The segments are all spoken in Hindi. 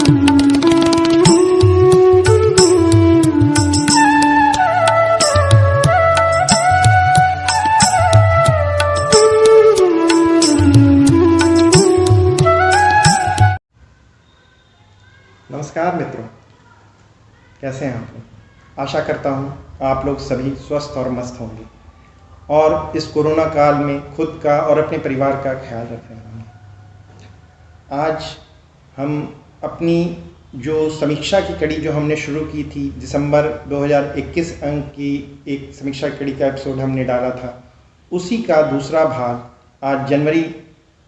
नमस्कार मित्रों, कैसे हैं आप लोग। आशा करता हूँ आप लोग सभी स्वस्थ और मस्त होंगे और इस कोरोना काल में खुद का और अपने परिवार का ख्याल रख रहे होंगे। आज हम अपनी जो समीक्षा की कड़ी जो हमने शुरू की थी, दिसंबर 2021 अंक की एक समीक्षा कड़ी का एपिसोड हमने डाला था, उसी का दूसरा भाग आज जनवरी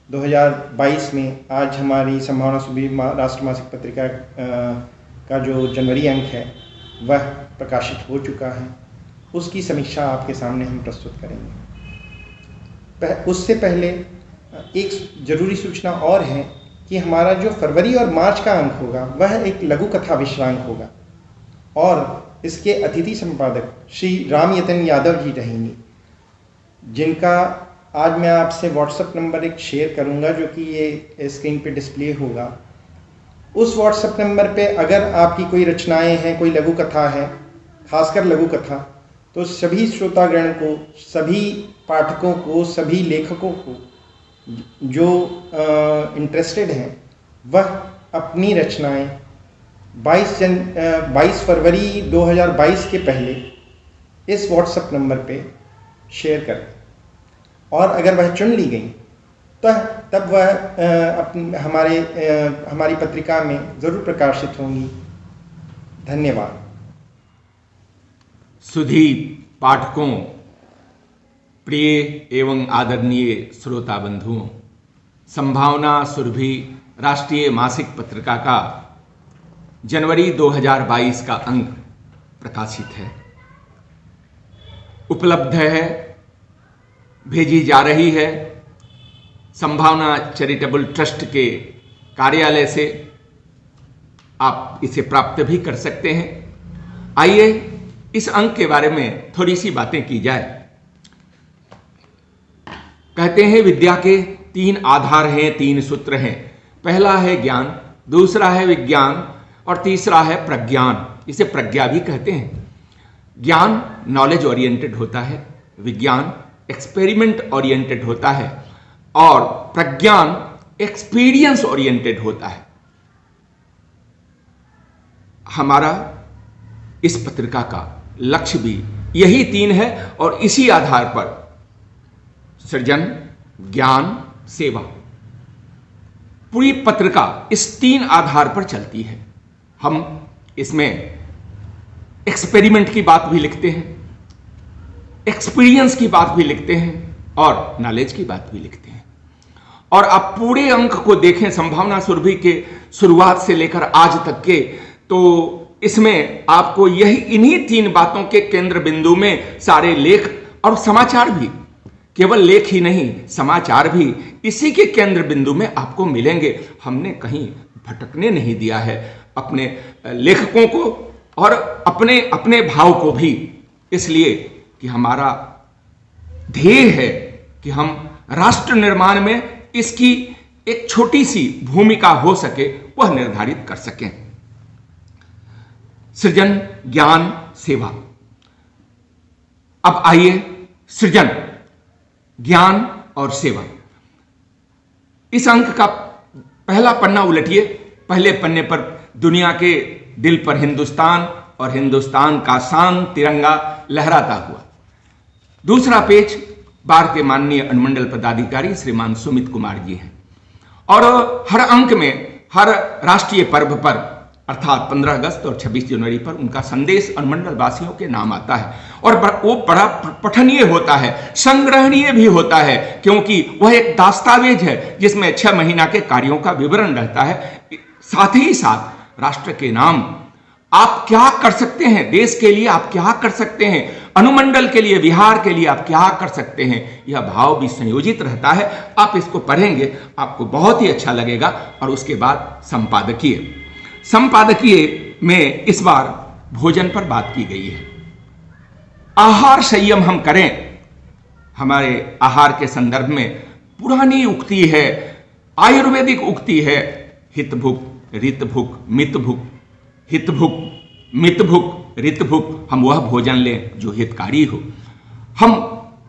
2022 में आज हमारी संभावना सुरभि राष्ट्र मासिक पत्रिका का जो जनवरी अंक है वह प्रकाशित हो चुका है। उसकी समीक्षा आपके सामने हम प्रस्तुत करेंगे। उससे पहले एक जरूरी सूचना और है कि हमारा जो फरवरी और मार्च का अंक होगा वह एक लघु कथा विश्रांक होगा और इसके अतिथि संपादक श्री राम यतन यादव जी रहेंगे, जिनका आज मैं आपसे व्हाट्सएप नंबर एक शेयर करूंगा जो कि ये स्क्रीन पे डिस्प्ले होगा। उस व्हाट्सएप नंबर पे अगर आपकी कोई रचनाएं हैं, कोई लघु कथा है, खासकर लघु कथा, तो सभी श्रोतागण को, सभी पाठकों को, सभी लेखकों को जो इंटरेस्टेड हैं वह अपनी रचनाएं 22 फरवरी 2022 के पहले इस व्हाट्सएप नंबर पे शेयर करें और अगर वह चुन ली गई तो तब वह हमारी पत्रिका में ज़रूर प्रकाशित होंगी। धन्यवाद। सुधी पाठकों, प्रिय एवं आदरणीय श्रोता बंधुओं, संभावना सुरभि राष्ट्रीय मासिक पत्रिका का जनवरी 2022 का अंक प्रकाशित है, उपलब्ध है, भेजी जा रही है। संभावना चैरिटेबल ट्रस्ट के कार्यालय से आप इसे प्राप्त भी कर सकते हैं। आइए इस अंक के बारे में थोड़ी सी बातें की जाए। कहते हैं विद्या के 3 आधार हैं, 3 सूत्र हैं। पहला है ज्ञान, दूसरा है विज्ञान और तीसरा है प्रज्ञान। इसे प्रज्ञा भी कहते हैं। ज्ञान नॉलेज ओरिएंटेड होता है, विज्ञान एक्सपेरिमेंट ओरिएंटेड होता है और प्रज्ञान एक्सपीरियंस ओरिएंटेड होता है। हमारा इस पत्रिका का लक्ष्य भी यही 3 है और इसी आधार पर सृजन, ज्ञान, सेवा, पूरी पत्रिका इस 3 आधार पर चलती है। हम इसमें एक्सपेरिमेंट की बात भी लिखते हैं, एक्सपीरियंस की बात भी लिखते हैं और नॉलेज की बात भी लिखते हैं। और आप पूरे अंक को देखें संभावना सुरभि के शुरुआत से लेकर आज तक के, तो इसमें आपको यही इन्हीं 3 बातों के केंद्र बिंदु में सारे लेख और समाचार भी, केवल लेख ही नहीं समाचार भी इसी के केंद्र बिंदु में आपको मिलेंगे। हमने कहीं भटकने नहीं दिया है अपने लेखकों को और अपने अपने भाव को भी, इसलिए कि हमारा ध्येय है कि हम राष्ट्र निर्माण में इसकी एक छोटी सी भूमिका हो सके वह निर्धारित कर सकें। सृजन, ज्ञान, सेवा। अब आइए सृजन, ज्ञान और सेवा। इस अंक का पहला पन्ना उलटिए। पहले पन्ने पर दुनिया के दिल पर हिंदुस्तान और हिंदुस्तान का शान तिरंगा लहराता हुआ। दूसरा पेज बार के माननीय अनुमंडल पदाधिकारी श्रीमान सुमित कुमार जी हैं और हर अंक में हर राष्ट्रीय पर्व पर अर्थात 15 अगस्त और 26 जनवरी पर उनका संदेश अनुमंडल वासियों के नाम आता है और वो बड़ा पठनीय होता है, संग्रहणीय भी होता है, क्योंकि वह एक दस्तावेज है जिसमें 6 महीना के कार्यों का विवरण रहता है। साथ ही साथ राष्ट्र के नाम आप क्या कर सकते हैं, देश के लिए आप क्या कर सकते हैं, अनुमंडल के लिए, बिहार के लिए आप क्या कर सकते हैं, यह भाव भी संयोजित रहता है। आप इसको पढ़ेंगे, आपको बहुत ही अच्छा लगेगा। और उसके बाद संपादकीय में इस बार भोजन पर बात की गई है। आहार संयम हम करें, हमारे आहार के संदर्भ में पुरानी उक्ति है, आयुर्वेदिक उक्ति है, हित भुक्त रित भुक मित भुक हित भुक मित भुक रित भुक, हम वह भोजन लें जो हितकारी हो। हम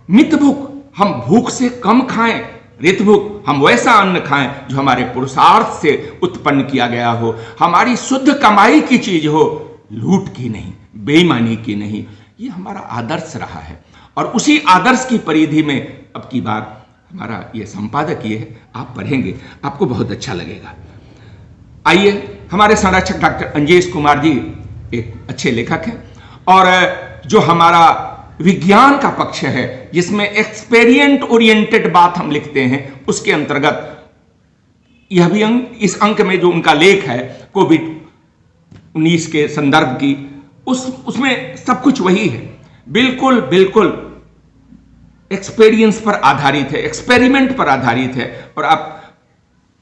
मित भुक, हम भूख से कम खाएं। रित भुक, हम वैसा अन्न खाएं जो हमारे पुरुषार्थ से उत्पन्न किया गया हो, हमारी शुद्ध कमाई की चीज हो, लूट की नहीं, बेईमानी की नहीं। ये हमारा आदर्श रहा है और उसी आदर्श की परिधि में अब की बार हमारा ये संपादकीय है, आप पढ़ेंगे आपको बहुत अच्छा लगेगा। आइए, हमारे संरक्षक डॉक्टर अंजेश कुमार जी एक अच्छे लेखक हैं और जो हमारा विज्ञान का पक्ष है जिसमें एक्सपेरिमेंट ओरिएंटेड बात हम लिखते हैं, उसके अंतर्गत यह भी इस अंक में जो उनका लेख है कोविड-19 के संदर्भ की, उसमें सब कुछ वही है, बिल्कुल बिल्कुल एक्सपीरियंस पर आधारित है, एक्सपेरिमेंट पर आधारित है। और आप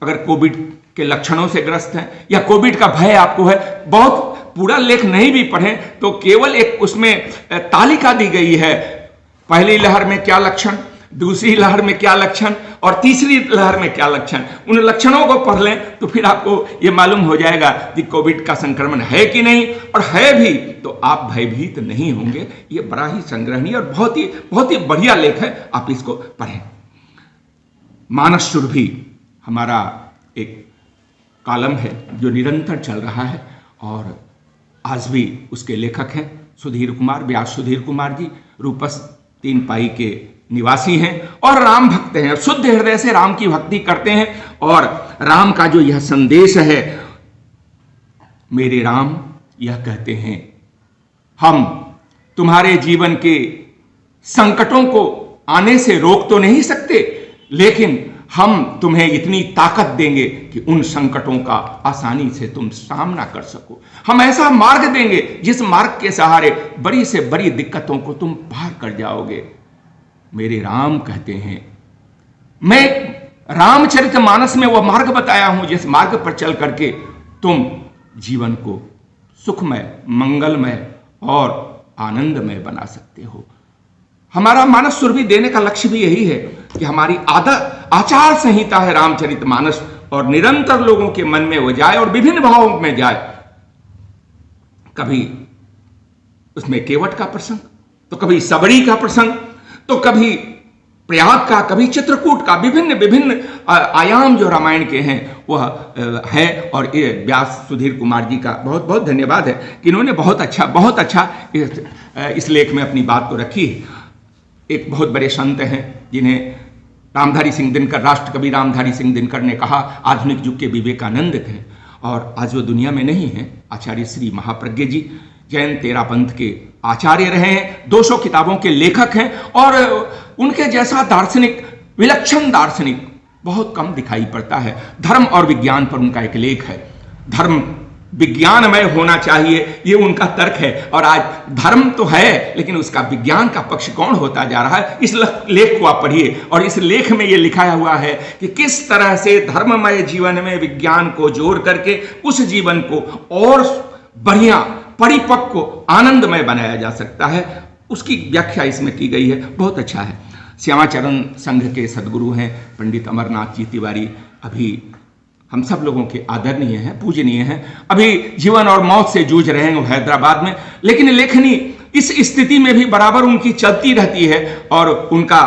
अगर कोविड के लक्षणों से ग्रस्त हैं या कोविड का भय आपको है, बहुत पूरा लेख नहीं भी पढ़ें तो केवल एक उसमें तालिका दी गई है, पहली लहर में क्या लक्षण, दूसरी लहर में क्या लक्षण और तीसरी लहर में क्या लक्षण। उन लक्षणों को पढ़ लें तो फिर आपको यह मालूम हो जाएगा कि कोविड का संक्रमण है कि नहीं, और है भी तो आप भयभीत नहीं होंगे। ये बड़ा ही संग्रहणीय और बहुत ही बढ़िया लेख है, आप इसको पढ़ें। मानस सुरभि हमारा एक कॉलम है जो निरंतर चल रहा है और आज भी उसके लेखक हैं सुधीर कुमार, व्यास सुधीर कुमार जी, रूपस 3 पाई के निवासी हैं और राम भक्त हैं, शुद्ध हृदय से राम की भक्ति करते हैं। और राम का जो यह संदेश है, मेरे राम यह कहते हैं, हम तुम्हारे जीवन के संकटों को आने से रोक तो नहीं सकते, लेकिन हम तुम्हें इतनी ताकत देंगे कि उन संकटों का आसानी से तुम सामना कर सको। हम ऐसा मार्ग देंगे जिस मार्ग के सहारे बड़ी से बड़ी दिक्कतों को तुम पार कर जाओगे। मेरे राम कहते हैं, मैं रामचरितमानस में वह मार्ग बताया हूं जिस मार्ग पर चल करके तुम जीवन को सुखमय, मंगलमय और आनंदमय बना सकते हो। हमारा मानस सुरभि देने का लक्ष्य भी यही है कि हमारी आचार संहिता है रामचरितमानस, और निरंतर लोगों के मन में वो जाए और विभिन्न भावों में जाए। कभी उसमें केवट का प्रसंग, तो कभी सबरी का प्रसंग, तो कभी प्रयाग का, कभी चित्रकूट का, विभिन्न विभिन्न आयाम जो रामायण के हैं वह है। और ये व्यास सुधीर कुमार जी का बहुत बहुत धन्यवाद है कि इन्होंने बहुत अच्छा इस लेख में अपनी बात को रखी है। एक बहुत बड़े संत हैं जिन्हें रामधारी सिंह दिनकर, राष्ट्रकवि रामधारी सिंह दिनकर ने कहा आधुनिक युग के विवेकानंद थे, और आज वो दुनिया में नहीं है। आचार्य श्री महाप्रज्ञ जी जैन तेरा पंथ के आचार्य रहे हैं, 200 किताबों के लेखक हैं, और उनके जैसा दार्शनिक, विलक्षण दार्शनिक बहुत कम दिखाई पड़ता है। धर्म और विज्ञान पर उनका एक लेख है, धर्म विज्ञानमय होना चाहिए, ये उनका तर्क है। और आज धर्म तो है लेकिन उसका विज्ञान का पक्ष कौन होता जा रहा है। इस लेख को आप पढ़िए और इस लेख में ये लिखा हुआ है कि किस तरह से धर्ममय जीवन में विज्ञान को जोड़ करके उस जीवन को और बढ़िया, परिपक्व, आनंदमय बनाया जा सकता है। उसकी व्याख्या इसमें की गई है, बहुत अच्छा है। श्यामाचरण संघ के सदगुरु हैं पंडित अमरनाथ जी तिवारी, अभी हम सब लोगों के आदरणीय हैं, पूजनीय हैं, अभी जीवन और मौत से जूझ रहे हैं हैदराबाद में, लेकिन लेखनी इस स्थिति में भी बराबर उनकी चलती रहती है। और उनका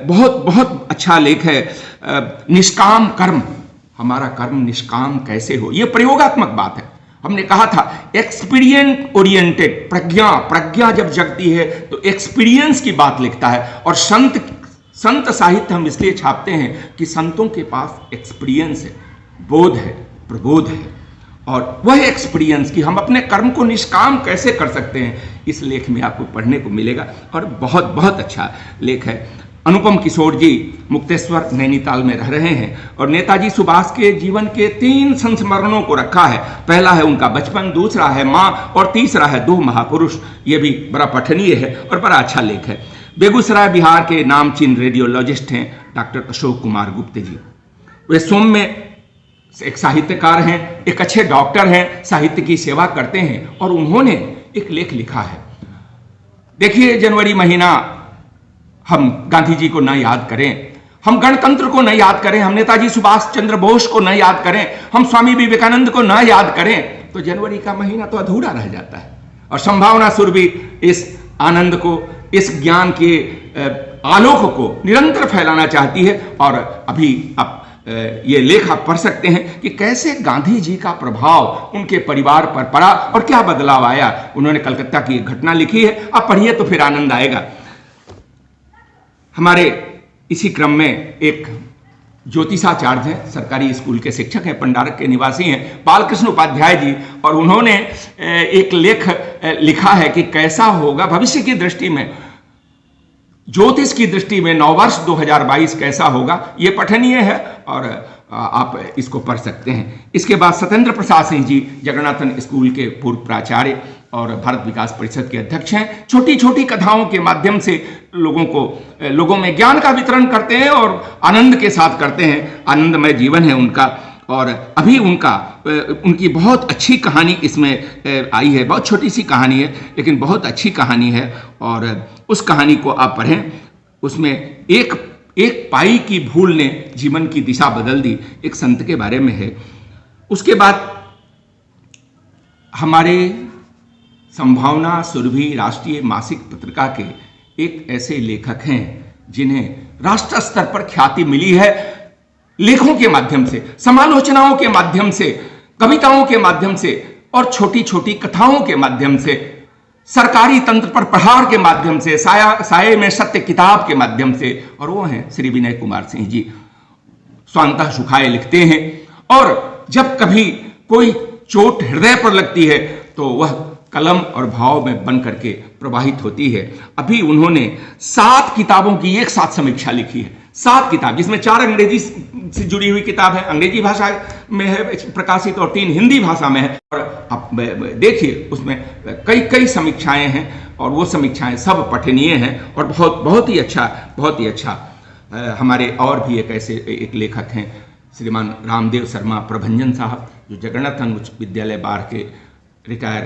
बहुत बहुत अच्छा लेख है, निष्काम कर्म, हमारा कर्म निष्काम कैसे हो। यह प्रयोगात्मक बात है। हमने कहा था एक्सपीरियंस ओरिएंटेड, प्रज्ञा जब जगती है तो एक्सपीरियंस की बात लिखता है। और संत साहित्य हम इसलिए छापते हैं कि संतों के पास एक्सपीरियंस है, बोध है, प्रबोध है, और वह एक्सपीरियंस कि हम अपने कर्म को निष्काम कैसे कर सकते हैं, इस लेख में आपको पढ़ने को मिलेगा। और बहुत बहुत अच्छा लेख है। अनुपम किशोर जी मुक्तेश्वर नैनीताल में रह रहे हैं और नेताजी सुभाष के जीवन के 3 संस्मरणों को रखा है। पहला है उनका बचपन, दूसरा है माँ, और तीसरा है 2 महापुरुष। ये भी बड़ा पठनीय है और बड़ा अच्छा लेख है। बेगूसराय बिहार के नामचीन रेडियोलॉजिस्ट हैं डॉक्टर अशोक कुमार गुप्त जी। वे सौम्य एक साहित्यकार हैं, एक अच्छे डॉक्टर हैं, साहित्य की सेवा करते हैं, और उन्होंने एक लेख लिखा है। देखिए, जनवरी महीना हम गांधी जी को ना याद करें, हम गणतंत्र को न याद करें, हम नेताजी सुभाष चंद्र बोस को न याद करें, हम स्वामी विवेकानंद को न याद करें, तो जनवरी का महीना तो अधूरा रह जाता है। और संभावना सुरभि इस आनंद को, इस ज्ञान के आलोक को निरंतर फैलाना चाहती है। और अभी आप ये लेख आप पढ़ सकते हैं कि कैसे गांधी जी का प्रभाव उनके परिवार पर पड़ा और क्या बदलाव आया। उन्होंने कलकत्ता की एक घटना लिखी है, आप पढ़िए तो फिर आनंद आएगा। हमारे इसी क्रम में एक ज्योतिषाचार्य हैं, सरकारी स्कूल के शिक्षक हैं, पंडारक के निवासी हैं, बालकृष्ण उपाध्याय जी, और उन्होंने एक लेख लिखा है कि कैसा होगा भविष्य की दृष्टि में, ज्योतिष की दृष्टि में नववर्ष 2022 कैसा होगा। यह पठनीय है और आप इसको पढ़ सकते हैं। इसके बाद सत्येंद्र प्रसाद सिंह जी जगन्नाथन स्कूल के पूर्व प्राचार्य और भारत विकास परिषद के अध्यक्ष हैं। छोटी छोटी कथाओं के माध्यम से लोगों में ज्ञान का वितरण करते हैं और आनंद के साथ करते हैं। आनंदमय जीवन है उनका। और अभी उनकी बहुत अच्छी कहानी इसमें आई है, बहुत छोटी सी कहानी है लेकिन बहुत अच्छी कहानी है, और उस कहानी को आप पढ़ें। उसमें एक पाई की भूल ने जीवन की दिशा बदल दी, एक संत के बारे में है। उसके बाद हमारे संभावना सुरभि राष्ट्रीय मासिक पत्रिका के एक ऐसे लेखक हैं जिन्हें राष्ट्र स्तर पर ख्याति मिली है, लेखों के माध्यम से, समालोचनाओं के माध्यम से, कविताओं के माध्यम से और छोटी छोटी कथाओं के माध्यम से, सरकारी तंत्र पर प्रहार के माध्यम से, साये में सत्य किताब के माध्यम से। और वो हैं श्री विनय कुमार सिंह जी। स्वांतः सुखाए लिखते हैं और जब कभी कोई चोट हृदय पर लगती है तो वह कलम और भाव में बन करके प्रवाहित होती है। अभी उन्होंने 7 किताबों की एक साथ समीक्षा लिखी है, 7 किताब, जिसमें 4 अंग्रेजी से जुड़ी हुई किताब है, अंग्रेजी भाषा में है प्रकाशित, और 3 हिंदी भाषा में है। और आप देखिए उसमें कई समीक्षाएं हैं और वो समीक्षाएं सब पठनीय हैं और बहुत ही अच्छा। हमारे और भी एक लेखक हैं श्रीमान रामदेव शर्मा प्रभंजन साहब, जो जगन्नाथन उच्च विद्यालय बाढ़ के रिटायर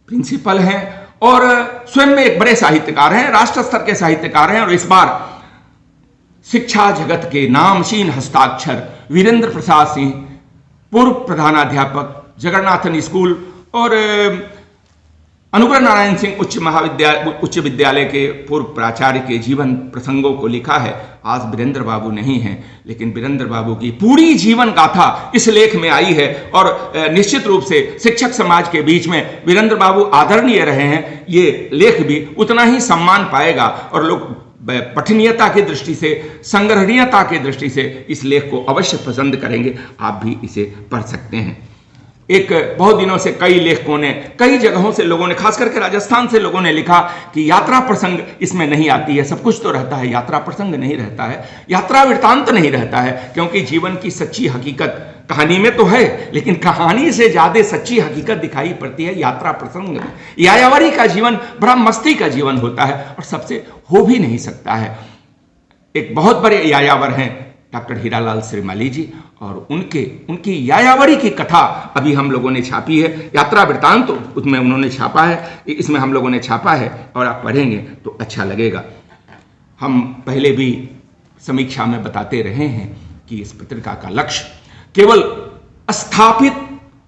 प्रिंसिपल हैं और स्वयं में एक बड़े साहित्यकार हैं, राष्ट्र स्तर के साहित्यकार हैं। और इस बार शिक्षा जगत के नामशीन हस्ताक्षर वीरेंद्र प्रसाद सिंह, पूर्व प्रधानाध्यापक जगन्नाथन स्कूल और अनुग्रह नारायण सिंह उच्च विद्यालय के पूर्व प्राचार्य के जीवन प्रसंगों को लिखा है। आज वीरेंद्र बाबू नहीं हैं, लेकिन वीरेंद्र बाबू की पूरी जीवन गाथा इस लेख में आई है और निश्चित रूप से शिक्षक समाज के बीच में वीरेंद्र बाबू आदरणीय रहे हैं। ये लेख भी उतना ही सम्मान पाएगा और लोग पठनीयता की दृष्टि से, संग्रहणीयता की दृष्टि से इस लेख को अवश्य पसंद करेंगे। आप भी इसे पढ़ सकते हैं। एक बहुत दिनों से कई लेखकों ने, कई जगहों से लोगों ने, खास करके राजस्थान से लोगों ने लिखा कि यात्रा प्रसंग इसमें नहीं आती है। सब कुछ तो रहता है, यात्रा प्रसंग नहीं रहता है, यात्रा वृत्तांत नहीं रहता है, क्योंकि जीवन की सच्ची हकीकत कहानी में तो है, लेकिन कहानी से ज्यादा सच्ची हकीकत दिखाई पड़ती है यात्रा प्रसंग में। यायावरी का जीवन बड़ा मस्ती का जीवन होता है और सबसे हो भी नहीं सकता है। एक बहुत बड़े यायावर हैं डॉक्टर हीरालाल श्रीमाली जी, और उनकी यायावरी की कथा अभी हम लोगों ने छापी है। यात्रा वृत्तांत तो उसमें उन्होंने छापा है, इसमें हम लोगों ने छापा है और आप पढ़ेंगे तो अच्छा लगेगा। हम पहले भी समीक्षा में बताते रहे हैं कि इस पत्रिका का लक्ष्य केवल स्थापित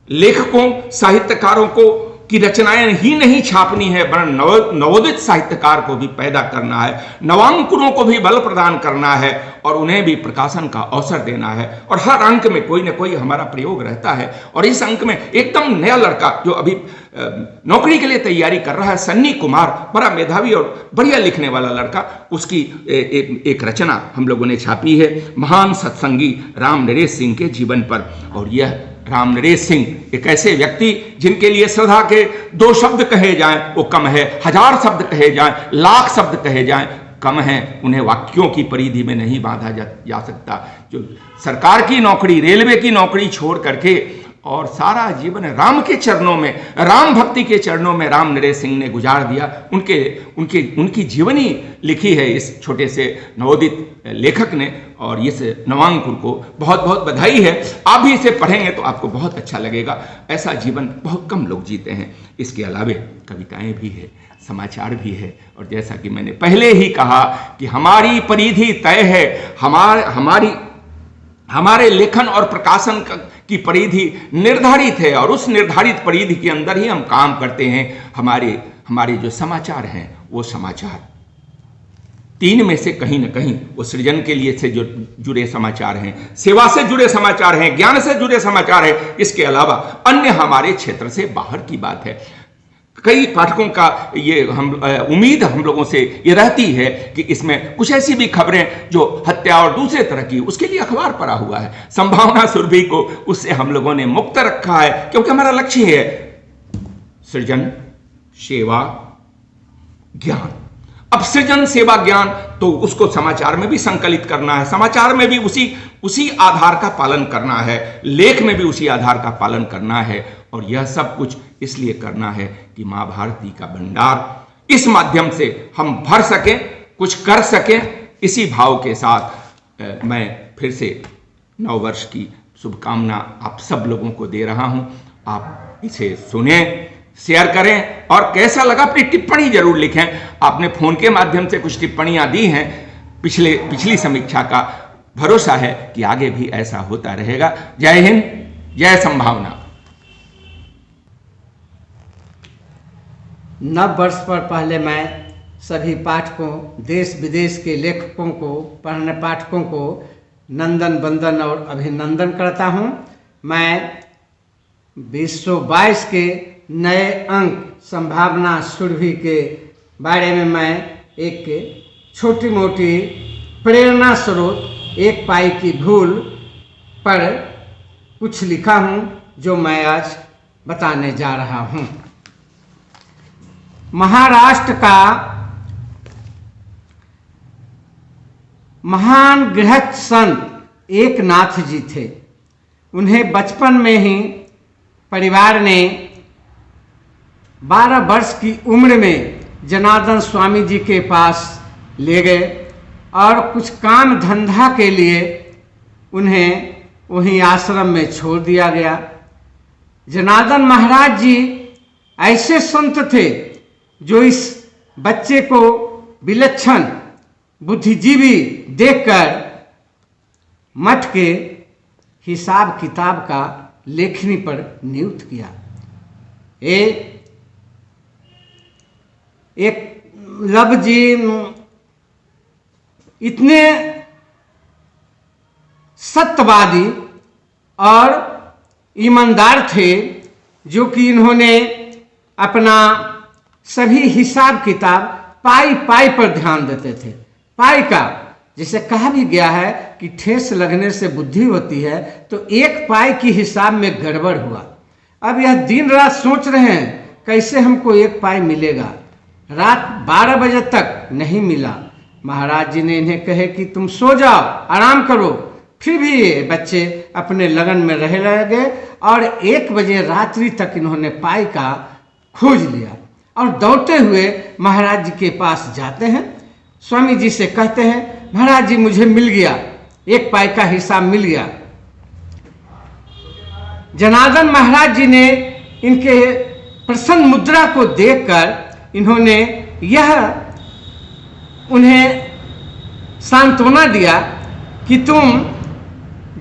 लेखकों, साहित्यकारों की रचनाएं ही नहीं छापनी है, वरन नवोदित साहित्यकार को भी पैदा करना है, नवांकुरों को भी बल प्रदान करना है और उन्हें भी प्रकाशन का अवसर देना है। और हर अंक में कोई ना कोई हमारा प्रयोग रहता है। और इस अंक में एकदम नया लड़का जो अभी नौकरी के लिए तैयारी कर रहा है, सन्नी कुमार, बड़ा मेधावी और बढ़िया लिखने वाला लड़का, उसकी एक रचना हम लोगों ने छापी है, महान सत्संगी राम नरेश सिंह के जीवन पर। और यह राम नरेश सिंह एक ऐसे व्यक्ति जिनके लिए श्रद्धा के 2 शब्द कहे जाएं वो कम है, 1000 शब्द कहे जाएं, लाख शब्द कहे जाएं कम है। उन्हें वाक्यों की परिधि में नहीं बांधा जा सकता। जो सरकार की नौकरी, रेलवे की नौकरी छोड़ करके और सारा जीवन राम के चरणों में, राम भक्ति के चरणों में राम नरेश सिंह ने गुजार दिया। उनकी जीवनी लिखी है इस छोटे से नवोदित लेखक ने, और इस नवांकुर को बहुत बहुत बधाई है। आप भी इसे पढ़ेंगे तो आपको बहुत अच्छा लगेगा। ऐसा जीवन बहुत कम लोग जीते हैं। इसके अलावे कविताएं भी है, समाचार भी है, और जैसा कि मैंने पहले ही कहा कि हमारी परिधि तय है, हमारे लेखन और प्रकाशन की परिधि निर्धारित है, और उस निर्धारित परिधि के अंदर ही हम काम करते हैं। हमारे जो समाचार हैं वो समाचार तीन में से कहीं ना कहीं वो सृजन के लिए से जो जुड़े समाचार हैं, सेवा से जुड़े समाचार हैं, ज्ञान से जुड़े समाचार हैं। इसके अलावा अन्य हमारे क्षेत्र से बाहर की बात है। कई पाठकों का ये उम्मीद हम लोगों से ये रहती है कि इसमें कुछ ऐसी भी खबरें जो हत्या और दूसरे तरह की, उसके लिए अखबार पड़ा हुआ है। संभावना सुरभि को उससे हम लोगों ने मुक्त रखा है, क्योंकि हमारा लक्ष्य है सृजन, सेवा, ज्ञान। अब सृजन, सेवा, ज्ञान तो उसको समाचार में भी संकलित करना है, समाचार में भी उसी आधार का पालन करना है, लेख में भी उसी आधार का पालन करना है। और यह सब कुछ इसलिए करना है कि मां भारती का भंडार इस माध्यम से हम भर सकें, कुछ कर सकें। इसी भाव के साथ मैं फिर से नववर्ष की शुभकामना आप सब लोगों को दे रहा हूं। आप इसे सुने, शेयर करें, और कैसा लगा अपनी टिप्पणी जरूर लिखें। आपने फोन के माध्यम से कुछ टिप्पणियां दी हैं पिछली समीक्षा का। भरोसा है कि आगे भी ऐसा होता रहेगा। जय हिंद, जय संभावना। नव वर्ष पर पहले मैं सभी पाठकों, देश विदेश के लेखकों को, पढ़ने पाठकों को नंदन वंदन और अभिनंदन करता हूं। मैं 2022 के नए अंक संभावना सुरभि के बारे में मैं एक छोटी मोटी प्रेरणा स्रोत एक पाई की भूल पर कुछ लिखा हूं, जो मैं आज बताने जा रहा हूं। महाराष्ट्र का महान गृहस्थ संत एकनाथ जी थे। उन्हें बचपन में ही परिवार ने 12 वर्ष की उम्र में जनार्दन स्वामी जी के पास ले गए, और कुछ काम धंधा के लिए उन्हें वहीं आश्रम में छोड़ दिया गया। जनार्दन महाराज जी ऐसे संत थे जो इस बच्चे को विलक्षण बुद्धिजीवी देखकर मठ के हिसाब किताब का लेखनी पर नियुक्त किया। एक लब जी इतने सत्यवादी और ईमानदार थे, जो कि इन्होंने अपना सभी हिसाब किताब पाई पाई पर ध्यान देते थे। पाई का, जैसे कहा भी गया है कि ठेस लगने से बुद्धि होती है, तो एक पाई की हिसाब में गड़बड़ हुआ। अब यह दिन रात सोच रहे हैं कैसे हमको एक पाई मिलेगा। रात 12 बजे तक नहीं मिला। महाराज जी ने इन्हें कहे कि तुम सो जाओ, आराम करो। फिर भी ये बच्चे अपने लगन में रह गए, और 1 बजे रात्रि तक इन्होंने पाई का खोज लिया, और दौड़ते हुए महाराज जी के पास जाते हैं। स्वामी जी से कहते हैं, महाराज जी मुझे मिल गया, एक पाई का हिसाब मिल गया। जनार्दन महाराज जी ने इनके प्रसन्न मुद्रा को देखकर इन्होंने उन्हें सांत्वना दिया कि तुम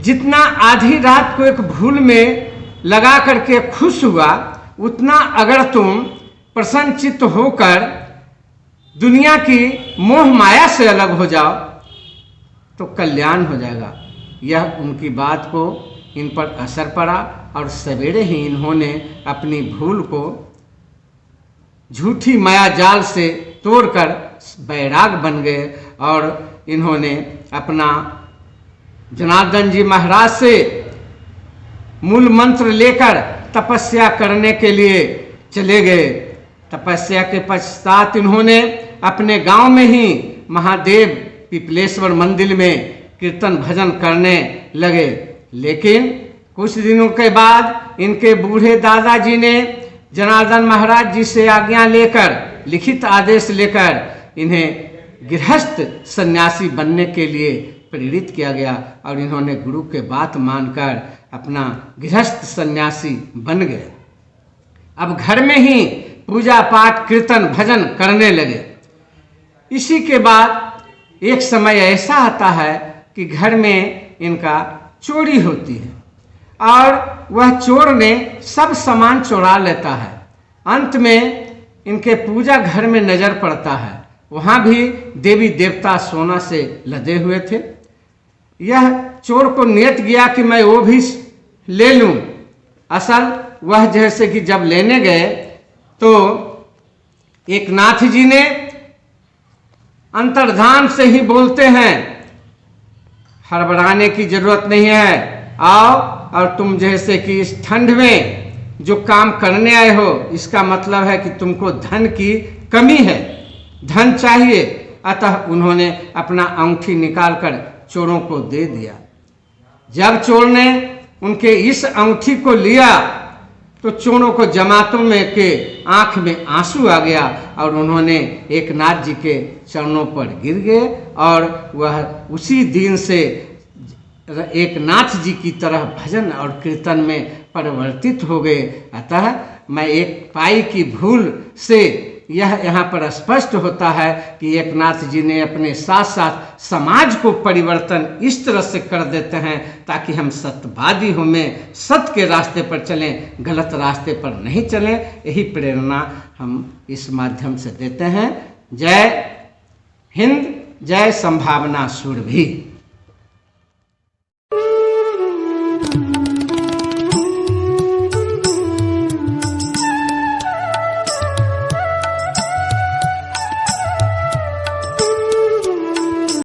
जितना आधी रात को एक भूल में लगा करके खुश हुआ, उतना अगर तुम प्रसन्नचित्त होकर दुनिया की मोह माया से अलग हो जाओ तो कल्याण हो जाएगा। यह उनकी बात को इन पर असर पड़ा, और सवेरे ही इन्होंने अपनी भूल को झूठी माया जाल से तोड़कर बैराग बन गए, और इन्होंने अपना जनार्दन जी महाराज से मूल मंत्र लेकर तपस्या करने के लिए चले गए। तपस्या के पश्चात इन्होंने अपने गांव में ही महादेव पिपलेश्वर मंदिर में कीर्तन भजन करने लगे। लेकिन कुछ दिनों के बाद इनके बूढ़े दादाजी ने जनार्दन महाराज जी से आज्ञा लेकर, लिखित आदेश लेकर इन्हें गृहस्थ सन्यासी बनने के लिए प्रेरित किया गया और इन्होंने गुरु के बात मानकर अपना गृहस्थ सन्यासी बन गए। अब घर में ही पूजा पाठ कीर्तन भजन करने लगे। इसी के बाद एक समय ऐसा आता है कि घर में इनका चोरी होती है और वह चोर ने सब सामान चुरा लेता है। अंत में इनके पूजा घर में नजर पड़ता है, वहाँ भी देवी देवता सोना से लदे हुए थे। यह चोर को नियत गया कि मैं वो भी ले लूं। असल वह जैसे कि जब लेने गए तो एक नाथ जी ने अंतर्धान से ही बोलते हैं, हड़बड़ाने की जरूरत नहीं है, आओ और तुम जैसे कि इस ठंड में जो काम करने आए हो, इसका मतलब है कि तुमको धन की कमी है, धन चाहिए। अतः उन्होंने अपना अंगूठी निकालकर चोरों को दे दिया। जब चोर ने उनके इस अंगूठी को लिया तो चोरों को जमातों में के आंख में आंसू आ गया और उन्होंने एक नाथ जी के चरणों पर गिर गए और वह उसी दिन से एक नाथ जी की तरह भजन और कीर्तन में परिवर्तित हो गए। अतः मैं एक पाई की भूल से यह यहाँ पर स्पष्ट होता है कि एक नाथ जी ने अपने साथ साथ समाज को परिवर्तन इस तरह से कर देते हैं ताकि हम सत्यवादी हों, में सत्य के रास्ते पर चलें, गलत रास्ते पर नहीं चलें। यही प्रेरणा हम इस माध्यम से देते हैं। जय हिंद, जय संभावना सुरभि।